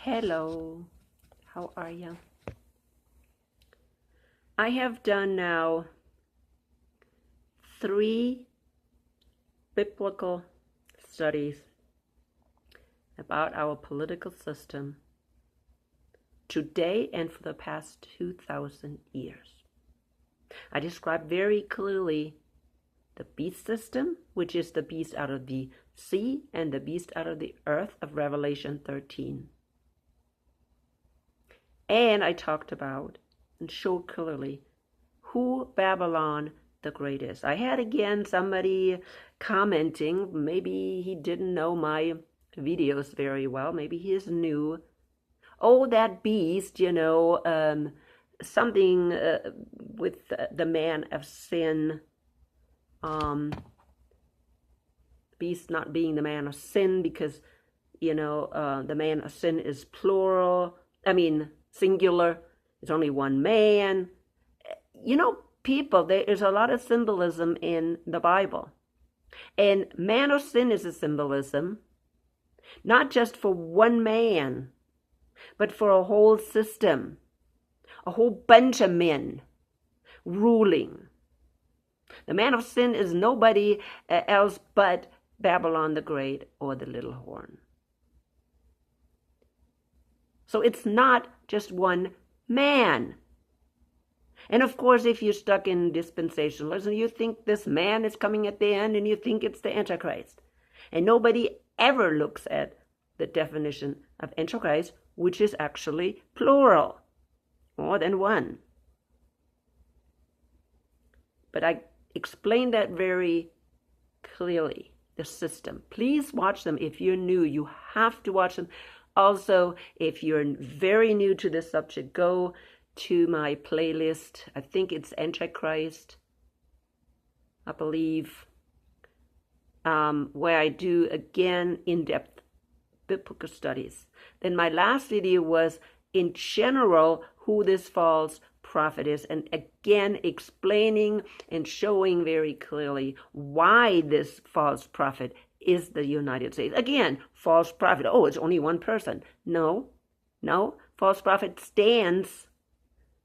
Hello, how are you? I have done now 3 biblical studies about our political system today and for the past 2,000 years. I describe very clearly the beast system, which is the beast out of the sea and the beast out of the earth of Revelation 13. And I talked about and showed clearly who Babylon the Great is. I had again somebody commenting, maybe he didn't know my videos very well, maybe he is new. Oh, that beast, something with the man of sin, beast not being the man of sin because, the man of sin is singular. It's only one man. People, there is a lot of symbolism in the Bible. And man of sin is a symbolism, not just for one man, but for a whole system, a whole bunch of men ruling. The man of sin is nobody else but Babylon the Great or the little horn. So it's not just one man. And of course, if you're stuck in dispensationalism, you think this man is coming at the end and you think it's the Antichrist. And nobody ever looks at the definition of Antichrist, which is actually plural, more than one. But I explained that very clearly, the system. Please watch them. If you're new, you have to watch them. Also, if you're very new to this subject, go to my playlist. I think it's Antichrist, I believe, where I do, again, in-depth biblical studies. Then my last video was, in general, who this false prophet is, and again, explaining and showing very clearly why this false prophet is the United States. Again, false prophet. Oh, it's only one person. No. False prophet stands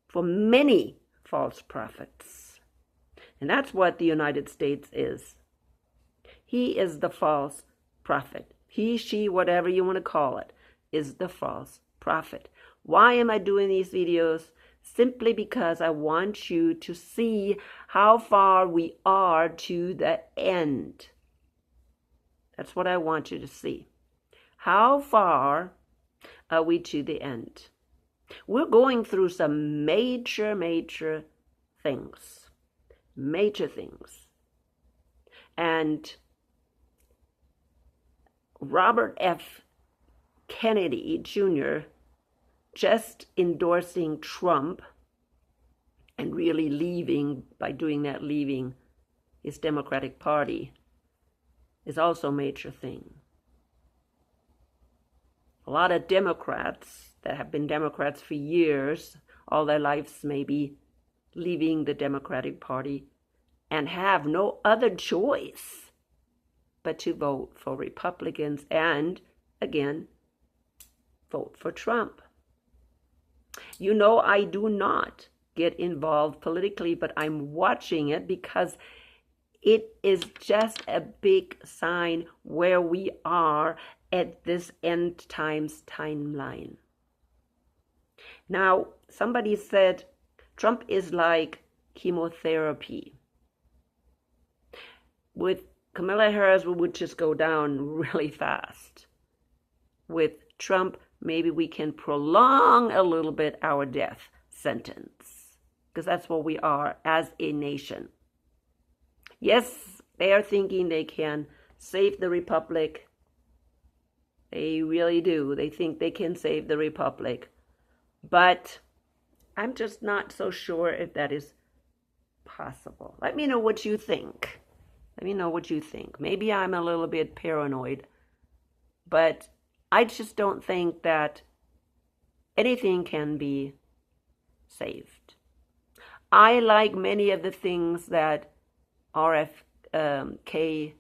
for many false prophets. And that's what the United States is. He is the false prophet. He, she, whatever you want to call it, is the false prophet. Why am I doing these videos? Simply because I want you to see how far we are to the end. That's what I want you to see. How far are we to the end? We're going through some major things. Major things. And Robert F. Kennedy Jr. just endorsing Trump and really leaving his Democratic Party is also a major thing. A lot of Democrats that have been Democrats for years, all their lives maybe, leaving the Democratic Party and have no other choice but to vote for Republicans and, again, vote for Trump. I do not get involved politically, but I'm watching it because it is just a big sign where we are at this end times timeline. Now, somebody said Trump is like chemotherapy. With Kamala Harris, we would just go down really fast. With Trump, maybe we can prolong a little bit our death sentence, because that's what we are as a nation. Yes, they are thinking they can save the republic. They really do. They think they can save the republic. But I'm just not so sure if that is possible. Let me know what you think. Maybe I'm a little bit paranoid, but I just don't think that anything can be saved. I like many of the things that RFK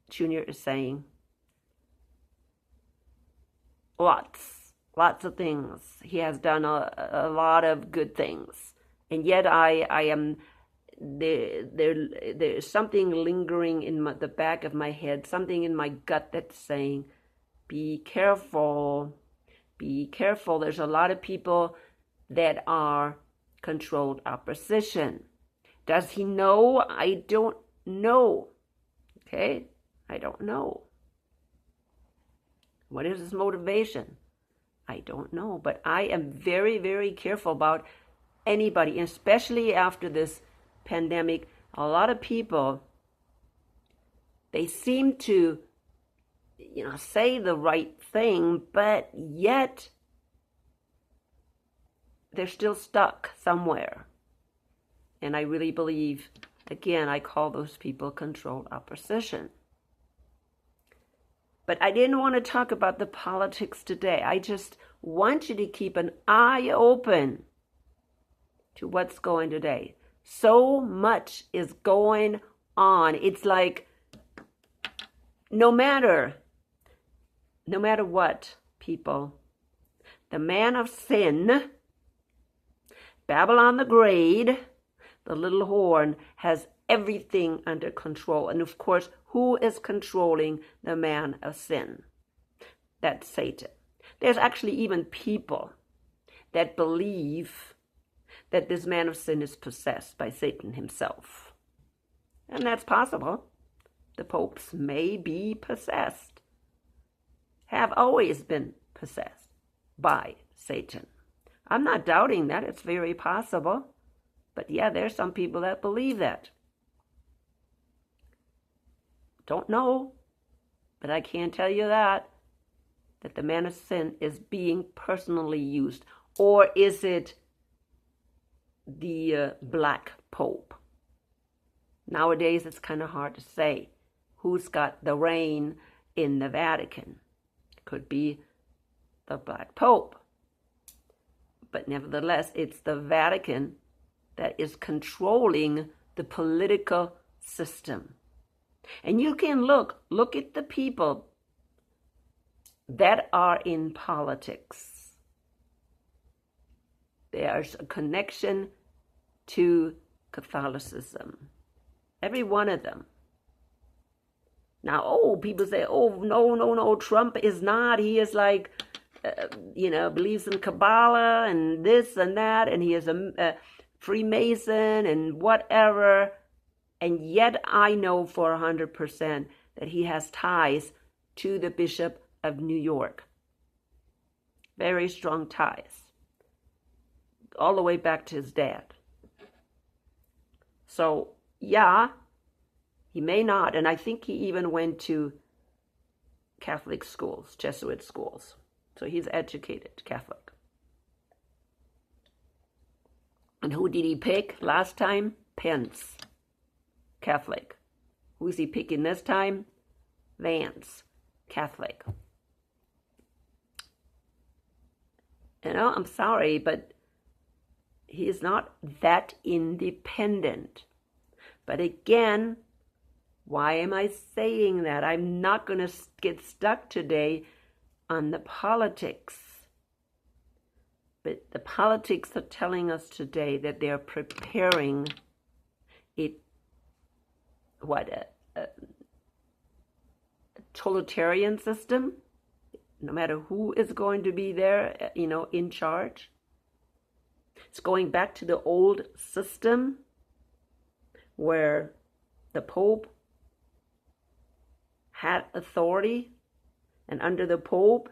Jr. is saying. Lots lots of things. He has done a lot of good things. And yet I am there's something lingering in the back of my head, something in my gut that's saying, be careful, be careful. There's a lot of people that are controlled opposition. Does he know? I don't know. Okay? I don't know. What is his motivation? I don't know. But I am very, very careful about anybody, especially after this pandemic. A lot of people, they seem to, say the right thing, but yet they're still stuck somewhere. And I really believe, again, I call those people controlled opposition. But I didn't want to talk about the politics today. I just want you to keep an eye open to what's going today. So much is going on. It's like no matter what, people, the man of sin, Babylon the Great, the little horn, has everything under control. And of course, who is controlling the man of sin? That's Satan. There's actually even people that believe that this man of sin is possessed by Satan himself. And that's possible. The popes may be possessed, have always been possessed by Satan. I'm not doubting that. It's very possible. But yeah, there's some people that believe that. Don't know, but I can tell you that the man of sin is being personally used. Or is it the Black Pope? Nowadays, it's kind of hard to say who's got the reign in the Vatican. It could be the Black Pope. But nevertheless, it's the Vatican that is controlling the political system. And you can look at the people that are in politics. There's a connection to Catholicism. Every one of them. Now, people say, no, Trump is not. He is like, believes in Kabbalah and this and that, and he is a Freemason and whatever. And yet I know for 100% that he has ties to the Bishop of New York. Very strong ties. All the way back to his dad. So, yeah, he may not. And I think he even went to Catholic schools, Jesuit schools. So he's educated Catholic. And who did he pick last time? Pence. Catholic. Who is he picking this time? Vance. Catholic. I'm sorry, but he is not that independent. But again, why am I saying that? I'm not going to get stuck today on the politics. But the politics are telling us today that they're preparing a totalitarian system, no matter who is going to be there, in charge. It's going back to the old system where the Pope had authority, and under the Pope,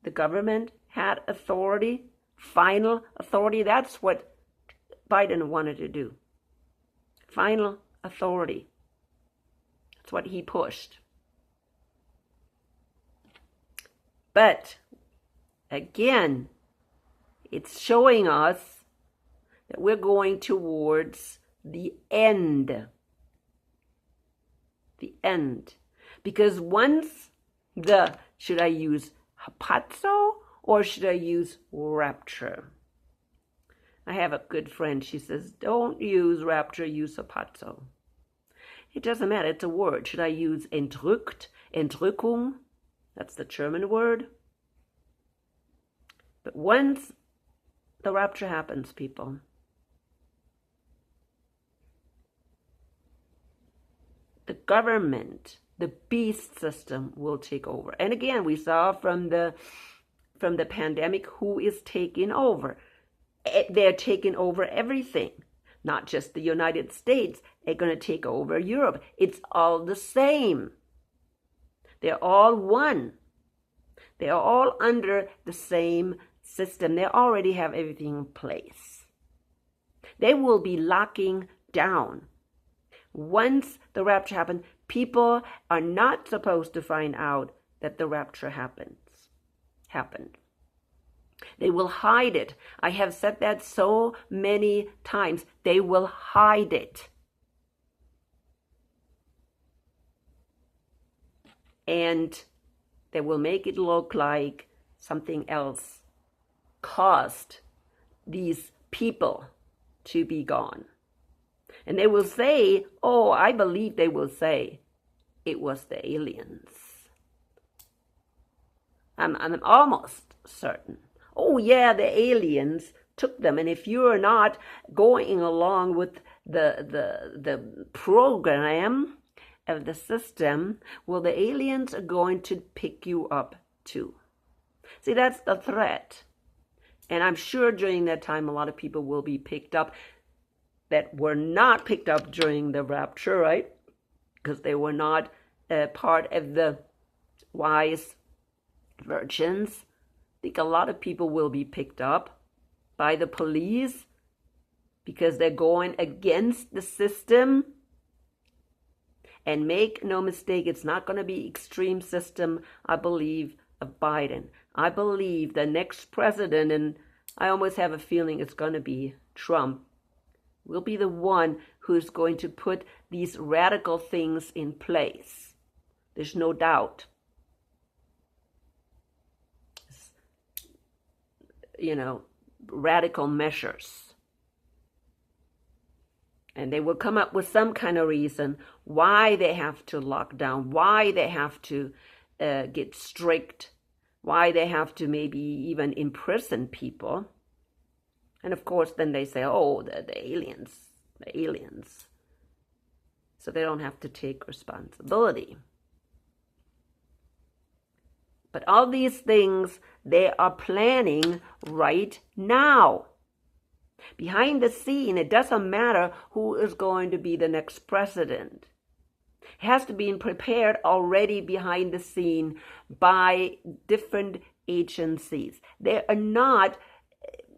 the government had authority, final authority. That's what Biden wanted to do. Final authority. That's what he pushed. But again, it's showing us that we're going towards the end. The end. Because once should I use hapazo or should I use rapture? I have a good friend, she says, don't use rapture, use hapazo. It doesn't matter, it's a word. Should I use entrückt, Entrückung? That's the German word. But once the rapture happens, people, the government, the beast system will take over. And again, we saw from the pandemic who is taking over. They're taking over everything, not just the United States. They're going to take over Europe. It's all the same. They're all one. They're all under the same system. They already have everything in place. They will be locking down. Once the rapture happens, people are not supposed to find out that the rapture happened. They will hide it. I have said that so many times. They will hide it. And they will make it look like something else caused these people to be gone. And they will say, oh, I believe they will say, it was the aliens. I'm almost certain. Oh yeah, the aliens took them. And if you're not going along with the program of the system, well, the aliens are going to pick you up too. See, that's the threat. And I'm sure during that time, a lot of people will be picked up that were not picked up during the rapture, right? Because they were not part of the wise virgins. I think a lot of people will be picked up by the police because they're going against the system. And make no mistake, it's not going to be extreme system, I believe, of Biden. I believe the next president, and I almost have a feeling it's going to be Trump, will be the one who's going to put these radical things in place. There's no doubt. You know, radical measures. And they will come up with some kind of reason why they have to lock down, why they have to get strict, why they have to maybe even imprison people. And of course, then they say, oh, the aliens. So they don't have to take responsibility. But all these things, they are planning right now. Behind the scene, it doesn't matter who is going to be the next president. It has to be prepared already behind the scene by different agencies. They are not,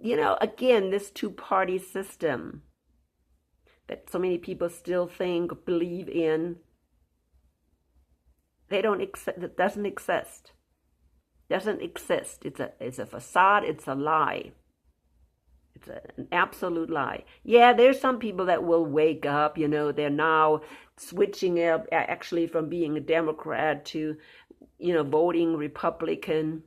again, this two-party system that so many people still believe in. It doesn't exist. It's a facade. It's a lie. It's an absolute lie. Yeah, there's some people that will wake up. They're now switching up actually from being a Democrat to, voting Republican,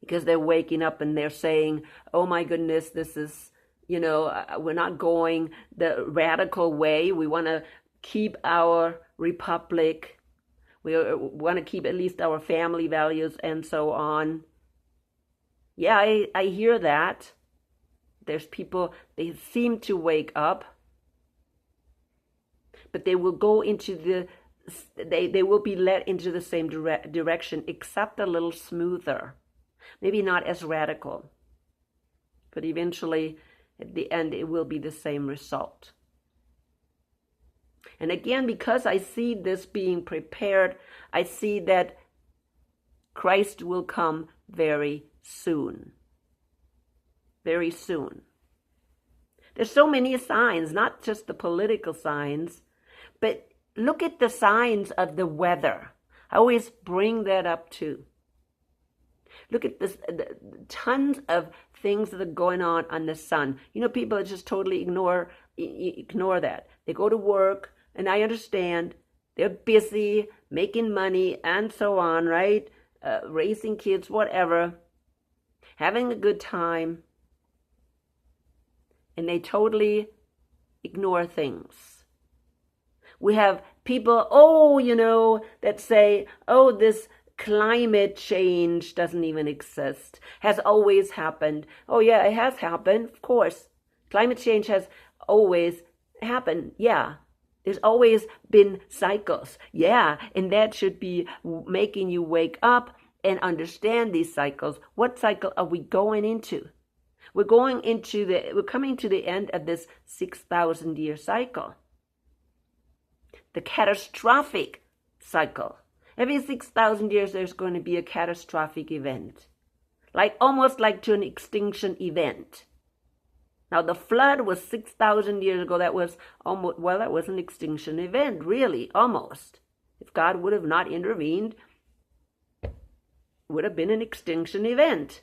because they're waking up and they're saying, oh my goodness, this is, we're not going the radical way. We want to keep our republic. We want to keep at least our family values and so on. Yeah, I hear that. There's people, they seem to wake up, but they will go into they will be led into the same direction, except a little smoother. Maybe not as radical, but eventually, at the end, it will be the same result. And again, because I see this being prepared, I see that Christ will come very soon. Very soon. There's so many signs, not just the political signs, but look at the signs of the weather. I always bring that up too. Look at this, the tons of things that are going on the sun. People just totally ignore that. They go to work, and I understand they're busy making money and so on, right? Raising kids, whatever, having a good time. And they totally ignore things. We have people, that say, oh, this climate change doesn't even exist, has always happened. Oh yeah, it has happened, of course. Climate change has always happened, yeah. There's always been cycles, yeah, and that should be making you wake up and understand these cycles. What cycle are we going into? We're coming to the end of this 6,000 year cycle. The catastrophic cycle. Every 6,000 years there's going to be a catastrophic event. Almost like to an extinction event. Now the flood was 6,000 years ago. That was that was an extinction event, really, almost. If God would have not intervened, it would have been an extinction event.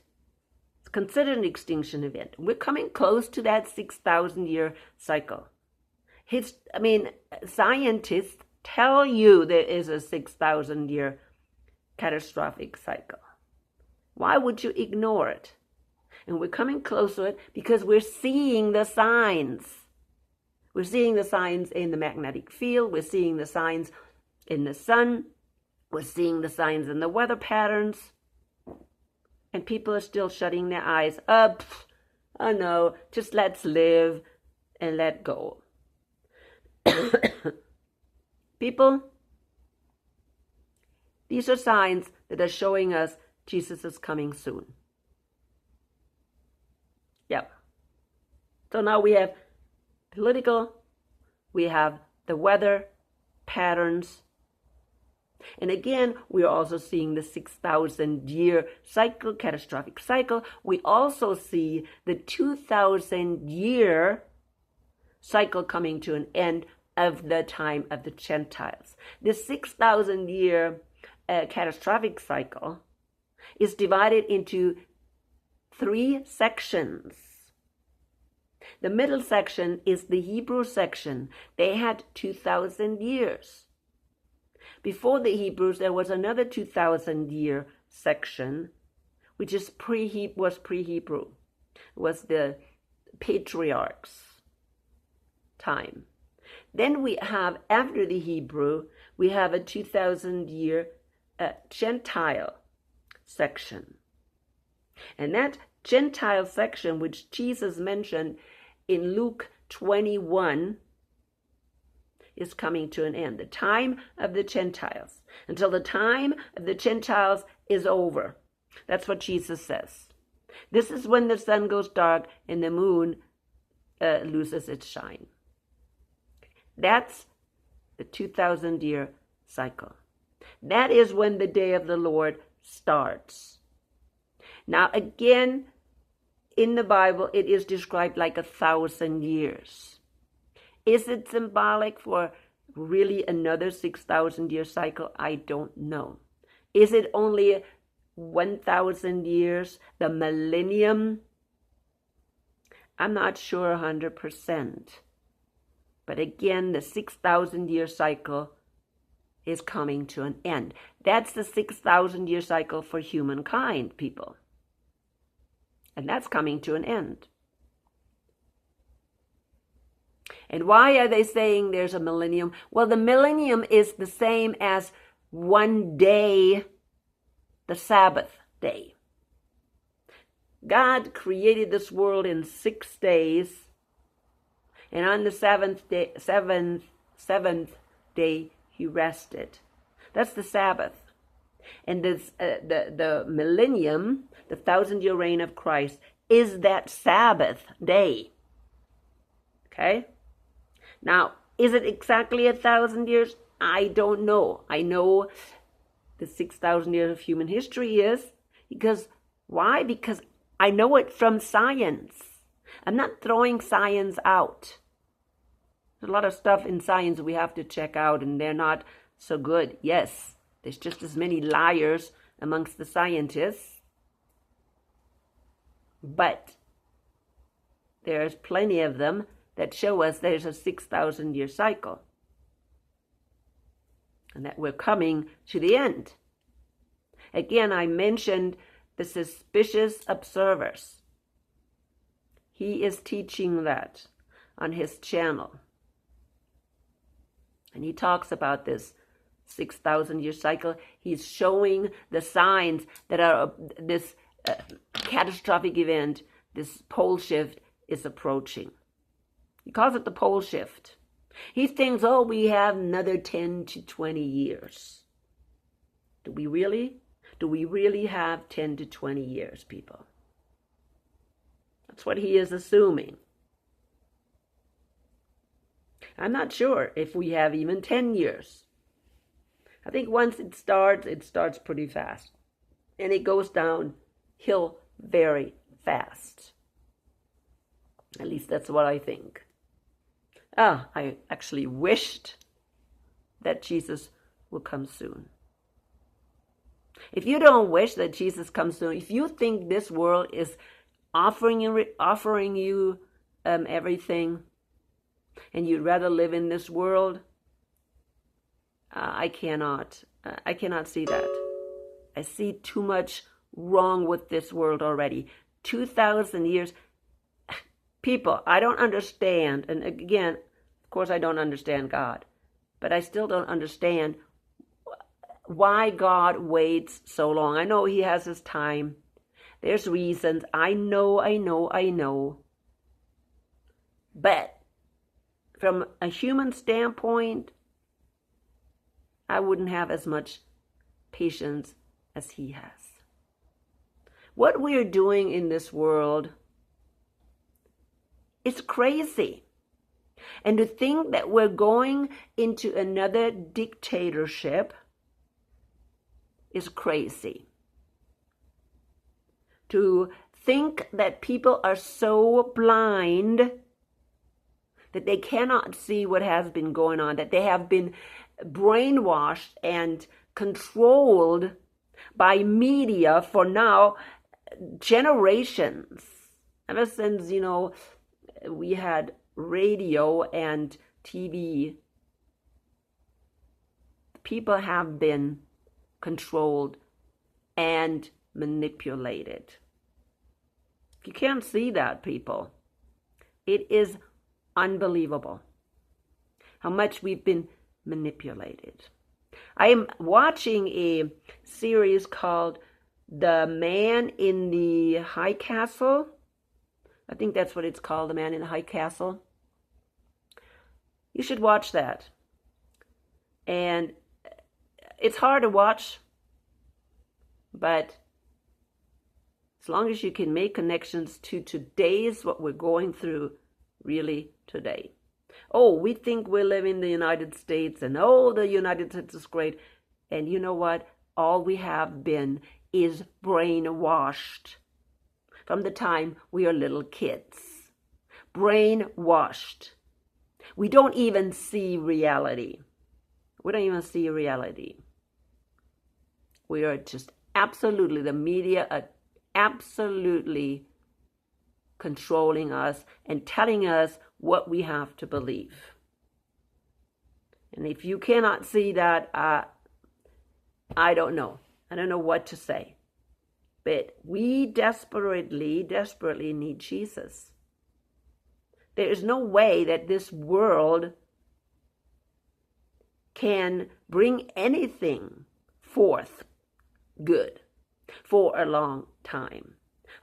It's considered an extinction event. We're coming close to that 6,000 year cycle. Scientists tell you there is a 6,000 year catastrophic cycle. Why would you ignore it? And we're coming close to it because we're seeing the signs. We're seeing the signs in the magnetic field. We're seeing the signs in the sun. We're seeing the signs in the weather patterns. And people are still shutting their eyes up. Oh no, just let's live and let go. People, these are signs that are showing us Jesus is coming soon. Yep. So now we have political, we have the weather patterns, and again, we are also seeing the 6,000 year cycle, catastrophic cycle. We also see the 2,000 year cycle coming to an end of the time of the Gentiles. The 6,000 year catastrophic cycle is divided into 3 sections. The middle section is the Hebrew section. They had 2,000 years. Before the Hebrews, there was another 2,000 year section, which is pre-Hebrew. It was the patriarchs' time. Then we have, after the Hebrew, we have a 2,000 year Gentile section. And that Gentile section, which Jesus mentioned in Luke 21, is coming to an end. The time of the Gentiles. Until the time of the Gentiles is over. That's what Jesus says. This is when the sun goes dark and the moon loses its shine. That's the 2,000 year cycle. That is when the day of the Lord starts. Now again, in the Bible, it is described like 1,000 years. Is it symbolic for really another 6,000 year cycle? I don't know. Is it only 1,000 years, the millennium? I'm not sure 100%. But again, the 6,000 year cycle is coming to an end. That's the 6,000 year cycle for humankind, people. And that's coming to an end. And why are they saying there's a millennium? Well, the millennium is the same as one day, the Sabbath day. God created this world in 6 days, and on the seventh day, he rested. That's the Sabbath. And this, the millennium, the 1,000-year reign of Christ, is that Sabbath day. Okay? Now, is it exactly 1,000 years? I don't know. I know the 6,000 years of human history is. Because, why? Because I know it from science. I'm not throwing science out. There's a lot of stuff in science we have to check out, and they're not so good. Yes, there's just as many liars amongst the scientists. But there's plenty of them that show us there's a 6,000 year cycle. And that we're coming to the end. Again, I mentioned the suspicious observers. He is teaching that on his channel. And he talks about this 6,000-year cycle. He's showing the signs that are this catastrophic event, this pole shift is approaching. He calls it the pole shift. He thinks, oh, we have another 10 to 20 years. Do we really? Do we really have 10 to 20 years, people? That's what he is assuming. I'm not sure if we have even 10 years. I think once it starts pretty fast. And it goes downhill very fast. At least that's what I think. I actually wished that Jesus will come soon. If you don't wish that Jesus comes soon, if you think this world is offering you everything, and you'd rather live in this world, I cannot see that. I see too much wrong with this world already. 2,000 years. People, I don't understand, and again, of course I don't understand God, but I still don't understand why God waits so long. I know he has his time. There's reasons. I know. But from a human standpoint, I wouldn't have as much patience as he has. What we're doing in this world, it's crazy. And to think that we're going into another dictatorship is crazy. To think that people are so blind that they cannot see what has been going on, that they have been brainwashed and controlled by media for now generations. Ever since, we had radio and TV, people have been controlled and manipulated. You can't see that, people. It is unbelievable how much we've been manipulated. I am watching a series called The Man in the High Castle. I think that's what it's called, The Man in the High Castle. You should watch that. And it's hard to watch, but as long as you can make connections to today's, what we're going through really today. Oh, we think we live in the United States, and oh, the United States is great. And you know what? All we have been is brainwashed from the time we are little kids. Brainwashed. We don't even see reality. We don't even see reality. We are just absolutely, the media are absolutely controlling us and telling us what we have to believe. And if you cannot see that, I don't know. I don't know what to say. But we desperately need Jesus. There is no way that this world can bring anything forth good for a long time.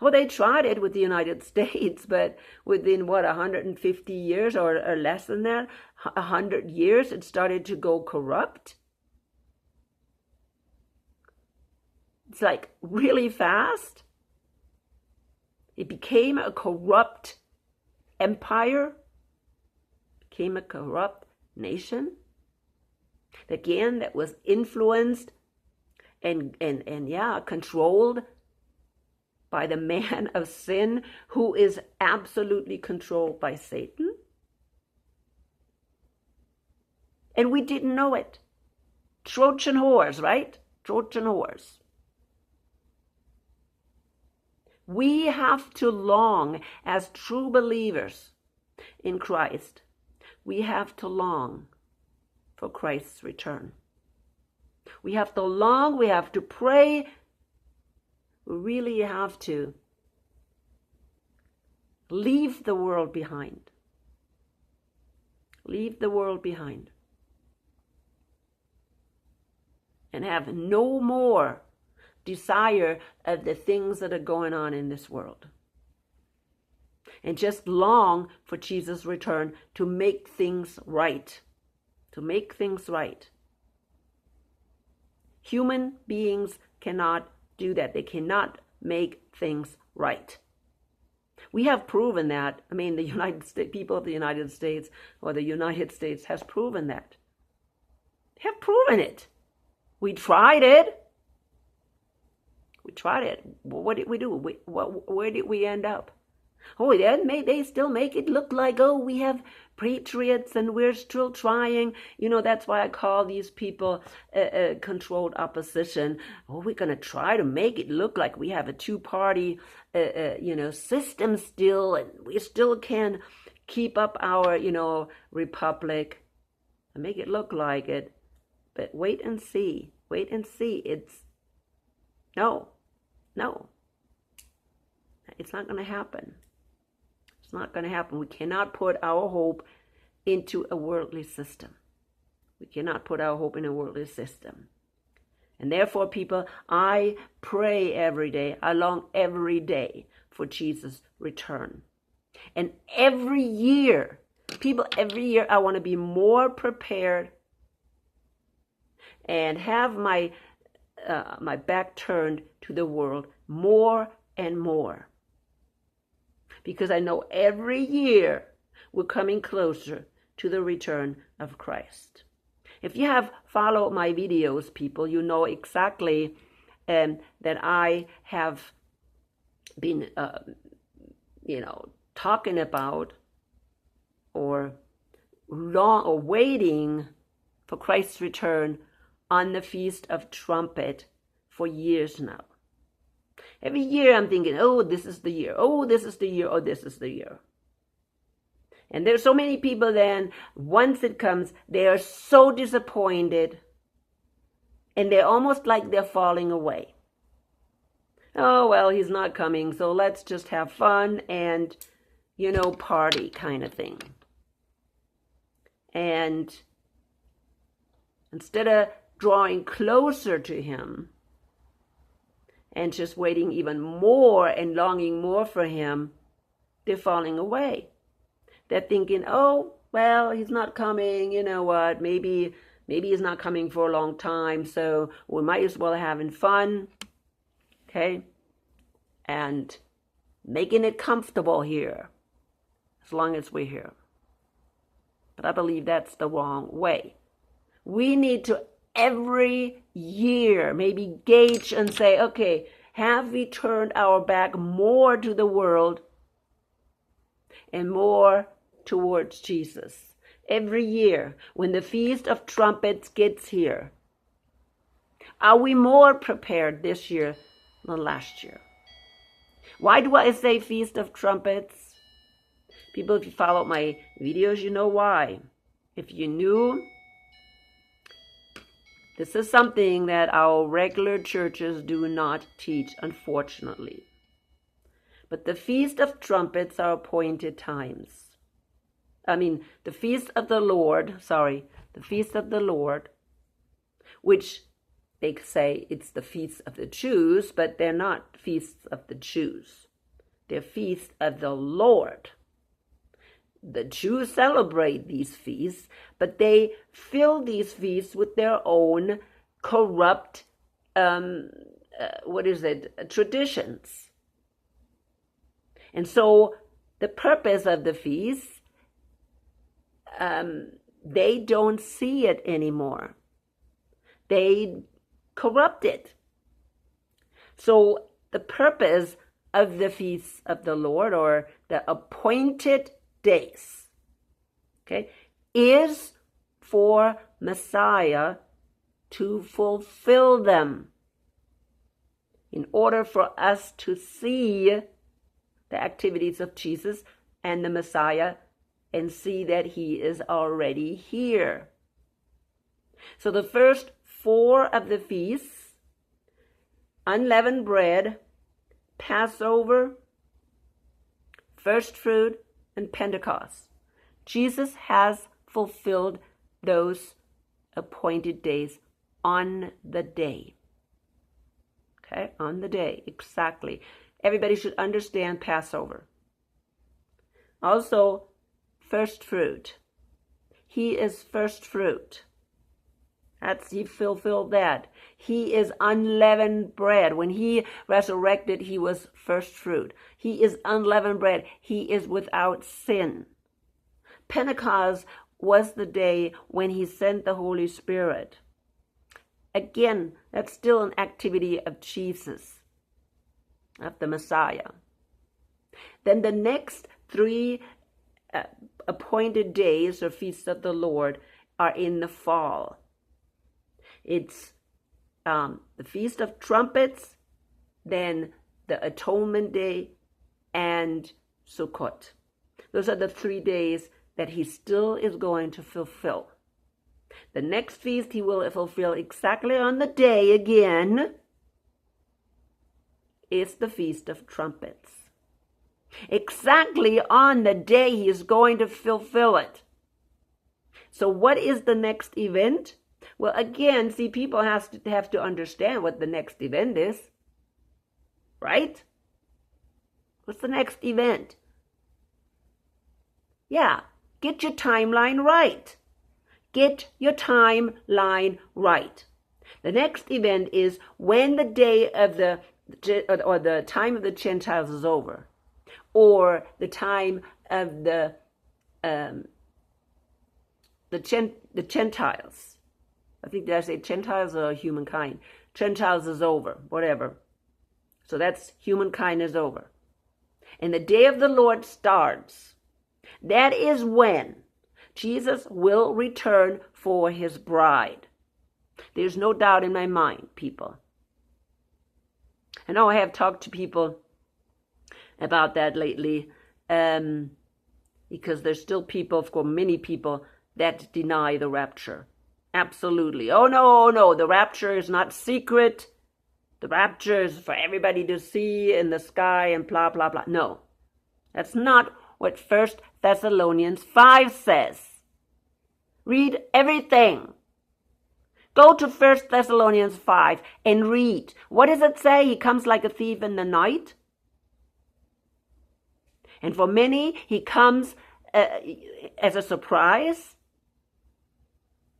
Well, they tried it with the United States, but within, 150 years or less than that, 100 years, it started to go corrupt. It's like really fast. It became a corrupt empire, became a corrupt nation. Again, that was influenced and controlled by the man of sin, who is absolutely controlled by Satan. And we didn't know it. Trojan horse, right? Trojan horse. We have to long, as true believers in Christ, we have to long for Christ's return. We have to long, we have to pray. We really have to leave the world behind. Leave the world behind. and have no more desire of the things that are going on in this world. And just long for Jesus' return to make things right. To make things right. Human beings cannot do that. They cannot make things right. We have proven that. I mean, the United States, people of the United States, or the United States has proven that. They have proven it. We tried it. We tried it. What did we do? Where did we end up? Oh, they still make it look like, oh, we have patriots and we're still trying. You know, that's why I call these people controlled opposition. Oh, we're going to try to make it look like we have a two-party, system still, and we still can keep up our, republic and make it look like it. But wait and see. Wait and see. No. It's not going to happen. It's not going to happen. We cannot put our hope into a worldly system. We cannot put our hope in a worldly system. And therefore, people, I pray every day, I long every day for Jesus' return. And every year, I want to be more prepared and have my back turned to the world more and more. Because I know every year we're coming closer to the return of Christ. If you have followed my videos, people, you know exactly that I have been, talking about or waiting for Christ's return on the Feast of Trumpets for years now. Every year I'm thinking, oh, this is the year. Oh, this is the year. Oh, this is the year. And there's so many people then, once it comes, they are so disappointed. And they're almost like they're falling away. Oh, well, he's not coming, so let's just have fun and, party kind of thing. And instead of drawing closer to him, and just waiting even more and longing more for him, they're falling away. They're thinking, oh, well, he's not coming. You know what? Maybe he's not coming for a long time, so we might as well having fun, okay? And making it comfortable here, as long as we're here. But I believe that's the wrong way. We need to every year maybe gauge and say, okay, have we turned our back more to the world and more towards Jesus? Every year, when the Feast of Trumpets gets here, are we more prepared this year than last year? Why do I say Feast of Trumpets? People, if you follow my videos, you know why. If you knew, this is something that our regular churches do not teach, unfortunately. But the Feast of Trumpets are appointed times. The Feast of the Lord, which they say it's the Feast of the Jews, but they're not feasts of the Jews. They're feasts of the Lord. The Jews celebrate these feasts, but they fill these feasts with their own corrupt, traditions. And so the purpose of the feast, they don't see it anymore. They corrupt it. So the purpose of the feasts of the Lord, or the appointed days, okay, is for Messiah to fulfill them in order for us to see the activities of Jesus and the Messiah and see that he is already here. So the first 4 of the feasts, unleavened bread, Passover, first fruit, and Pentecost, Jesus has fulfilled those appointed days on the day. Okay, on the day, exactly. Everybody should understand Passover. Also, first fruit. He is first fruit. He fulfilled that. He is unleavened bread. When he resurrected, he was first fruit. He is unleavened bread. He is without sin. Pentecost was the day when he sent the Holy Spirit. Again, that's still an activity of Jesus, of the Messiah. Then the next 3 appointed days or feasts of the Lord are in the fall. It's the Feast of Trumpets, then the Atonement Day, and Sukkot. Those are the 3 days that he still is going to fulfill. The next feast he will fulfill exactly on the day again is the Feast of Trumpets. Exactly on the day he is going to fulfill it. So what is the next event? Well, again, see, people have to understand what the next event is. Right? What's the next event? Yeah, get your timeline right. Get your timeline right. The next event is when the day of the time of the Gentiles is over, or the time of the Gentiles. I think did I say Gentiles or humankind? Gentiles is over, whatever. So that's humankind is over. And the day of the Lord starts. That is when Jesus will return for his bride. There's no doubt in my mind, people. I know I have talked to people about that lately, because there's still people, of course, many people that deny the rapture. Absolutely. Oh, no, the rapture is not secret. The rapture is for everybody to see in the sky and blah, blah, blah. No, that's not what 1 Thessalonians 5 says. Read everything. Go to 1 Thessalonians 5 and read. What does it say? He comes like a thief in the night. And for many, he comes as a surprise.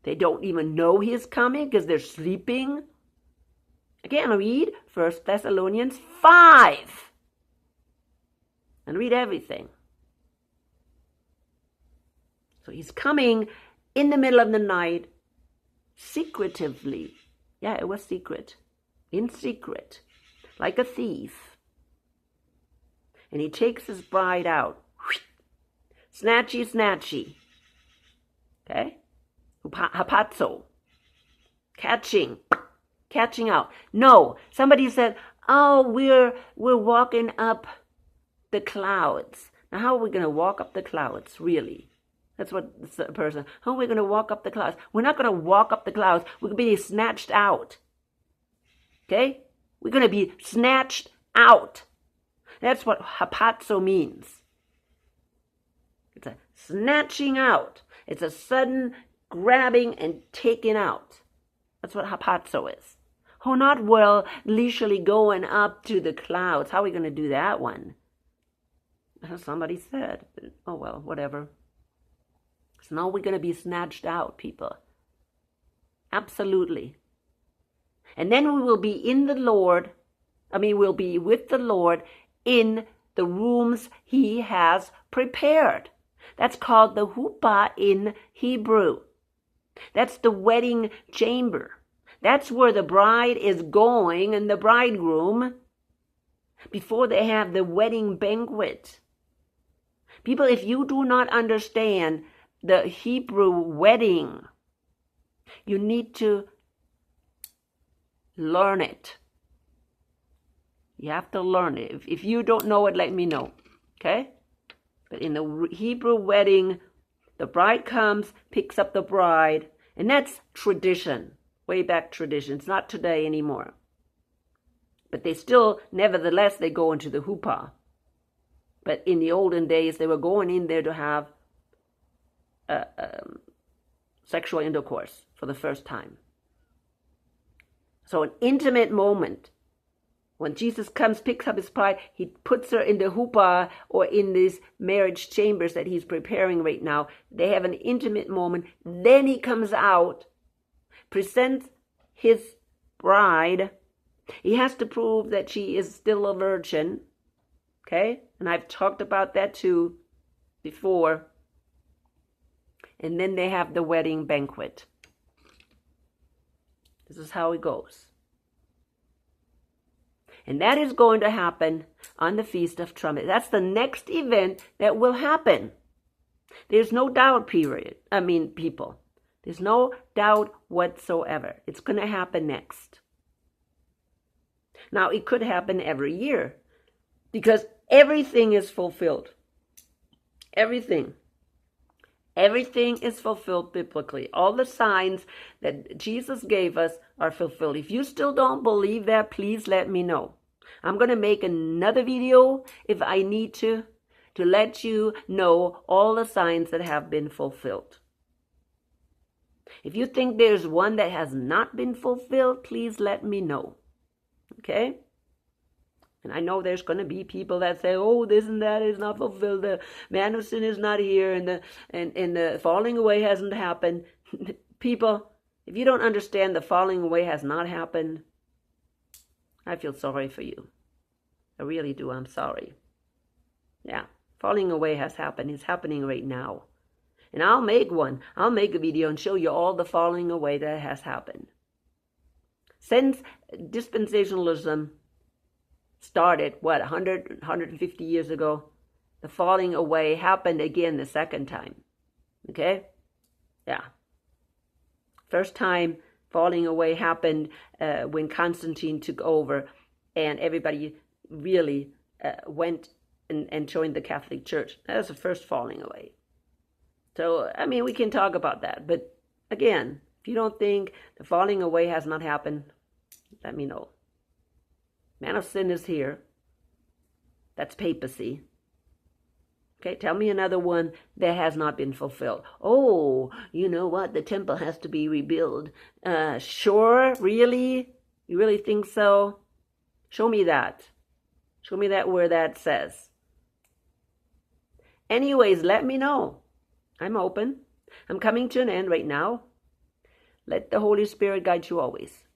They don't even know he is coming because they're sleeping. Again, read 1 Thessalonians 5. And read everything. So he's coming in the middle of the night, secretively. Yeah, it was secret. In secret. Like a thief. And he takes his bride out. Snatchy, snatchy. Okay? Hapazo. Catching out. No, somebody said, oh, we're walking up the clouds. Now, how are we going to walk up the clouds, really? That's what the person, how are we going to walk up the clouds? We're not going to walk up the clouds. We're going to be snatched out. Okay? We're going to be snatched out. That's what hapazo means. It's a snatching out. It's a sudden grabbing and taking out. That's what hapazo is. Oh, not well leisurely going up to the clouds. How are we going to do that one? Somebody said. Oh, well, whatever. So now we're going to be snatched out, people. Absolutely. And then we will be in the Lord. We'll be with the Lord in the rooms he has prepared. That's called the huppah in Hebrew. That's the wedding chamber. That's where the bride is going and the bridegroom before they have the wedding banquet. People, if you do not understand the Hebrew wedding, you need to learn it. You have to learn it. If you don't know it, let me know. Okay? But in the Hebrew wedding, the bride comes, picks up the bride, and that's tradition, way back tradition. It's not today anymore. But they still, nevertheless, they go into the huppah. But in the olden days, they were going in there to have sexual intercourse for the first time. So an intimate moment. When Jesus comes, picks up his bride, he puts her in the huppah or in these marriage chambers that he's preparing right now. They have an intimate moment. Then he comes out, presents his bride. He has to prove that she is still a virgin. Okay? And I've talked about that too before. And then they have the wedding banquet. This is how it goes. And that is going to happen on the Feast of Trumpets. That's the next event that will happen. There's no doubt, people. There's no doubt whatsoever. It's going to happen next. Now, it could happen every year because everything is fulfilled. Everything. Everything is fulfilled biblically. All the signs that Jesus gave us are fulfilled. If you still don't believe that, please let me know. I'm going to make another video if I need to let you know all the signs that have been fulfilled. If you think there's one that has not been fulfilled, please let me know. Okay? And I know there's going to be people that say, oh, this and that is not fulfilled. The man of sin is not here, and the falling away hasn't happened. People, if you don't understand the falling away has not happened, I feel sorry for you. I really do. I'm sorry. Yeah, falling away has happened. It's happening right now. And I'll make one. I'll make a video and show you all the falling away that has happened. Since dispensationalism started, 150 years ago, the falling away happened again the second time. Okay? Yeah. First time falling away happened when Constantine took over and everybody really went and joined the Catholic Church. That was the first falling away. So, we can talk about that. But again, if you don't think the falling away has not happened, let me know. Man of sin is here. That's papacy. Okay, tell me another one that has not been fulfilled. Oh, you know what? The temple has to be rebuilt. Sure? Really? You really think so? Show me that. Show me that where that says. Anyways, let me know. I'm open. I'm coming to an end right now. Let the Holy Spirit guide you always.